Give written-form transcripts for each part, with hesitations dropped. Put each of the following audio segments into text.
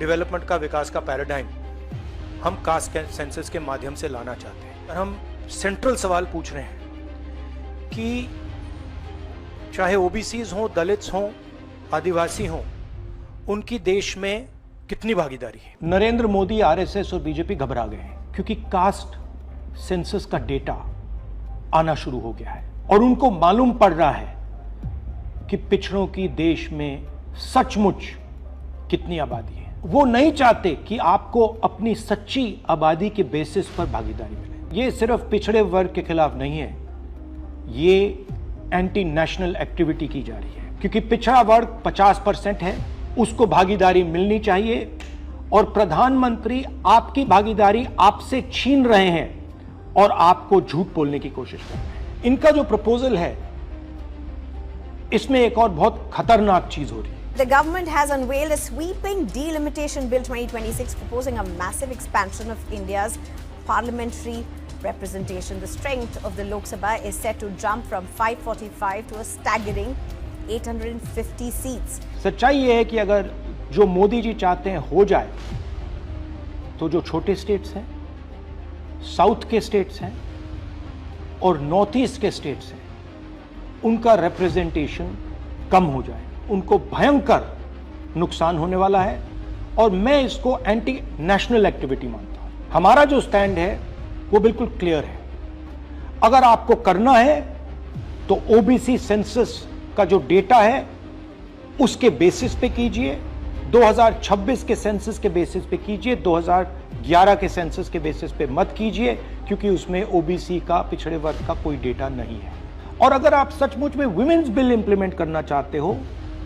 Development का, विकास का paradigm हम कास्ट सेंसस के माध्यम से लाना चाहते हैं। और हम सेंट्रल सवाल पूछ रहे हैं कि चाहे ओबीसीज हों, दलित्स हों, आदिवासी हों, उनकी देश में कितनी भागीदारी है। नरेंद्र मोदी, आरएसएस और बीजेपी घबरा गए हैं क्योंकि कास्ट सेंसस का डेटा आना शुरू हो गया है और उनको मालूम पड़ रहा है कि पिछड़ों की देश में सचमुच कितनी आबादी है। वो नहीं चाहते कि आपको अपनी सच्ची आबादी के बेसिस पर भागीदारी मिले। ये सिर्फ पिछड़े वर्ग के खिलाफ नहीं है, ये एंटी नेशनल एक्टिविटी की जा रही है क्योंकि पिछड़ा वर्ग 50% है, उसको भागीदारी मिलनी चाहिए और प्रधानमंत्री आपकी भागीदारी आपसे छीन रहे हैं और आपको झूठ बोलने की कोशिश कर रहे हैं। इनका जो प्रपोजल है इसमें एक और बहुत खतरनाक चीज हो रही है। The government has unveiled a sweeping delimitation bill 2026 proposing a massive expansion of India's parliamentary representation. The strength of the Lok Sabha is set to jump from 545 to a staggering 850 seats. सच्चाई ये है कि अगर जो मोदी जी चाहते हैं हो जाए तो जो छोटे स्टेट्स हैं, साउथ के स्टेट्स हैं और नॉर्थ ईस्ट के स्टेट्स हैं, उनका रिप्रेजेंटेशन कम हो जाए, उनको भयंकर नुकसान होने वाला है और मैं इसको एंटी नेशनल एक्टिविटी मानता हूं। हमारा जो स्टैंड है वो बिल्कुल क्लियर है। अगर आपको करना है तो ओबीसी सेंसस का जो डेटा है उसके बेसिस पे कीजिए, 2026 के सेंसस के बेसिस पे कीजिए, 2011 के सेंसस के बेसिस पे मत कीजिए क्योंकि उसमें ओबीसी का, पिछड़े वर्ग का कोई डेटा नहीं है। और अगर आप सचमुच में विमेंस बिल इंप्लीमेंट करना चाहते हो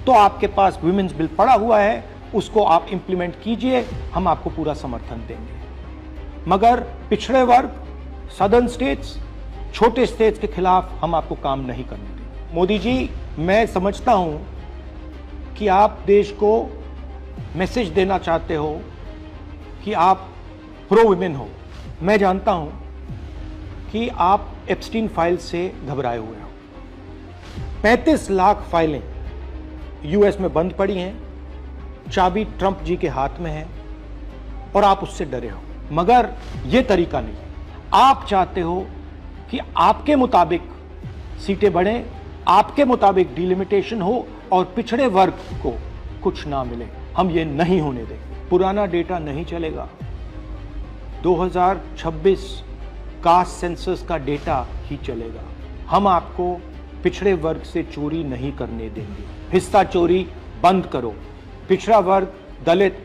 तो आपके पास विमेंस बिल पड़ा हुआ है, उसको आप इंप्लीमेंट कीजिए, हम आपको पूरा समर्थन देंगे। मगर पिछड़े वर्ग, सदर्न स्टेट्स, छोटे स्टेट्स के खिलाफ हम आपको काम नहीं करने देंगे। मोदी जी, मैं समझता हूं कि आप देश को मैसेज देना चाहते हो कि आप प्रो विमेन हो। मैं जानता हूं कि आप एप्स्टीन फाइल से घबराए हुए हो। 35 लाख फाइलें यूएस में बंद पड़ी हैं, चाबी ट्रंप जी के हाथ में है और आप उससे डरे हो। मगर यह तरीका नहीं। आप चाहते हो कि आपके मुताबिक सीटें बढ़ें, आपके मुताबिक डिलिमिटेशन हो और पिछड़े वर्ग को कुछ ना मिले। हम ये नहीं होने देंगे। पुराना डेटा नहीं चलेगा। 2026 कास्ट सेंसस का डेटा ही चलेगा। हम आपको पिछड़े वर्ग से चोरी नहीं करने देंगे। हिस्सा चोरी बंद करो। पिछड़ा वर्ग, दलित,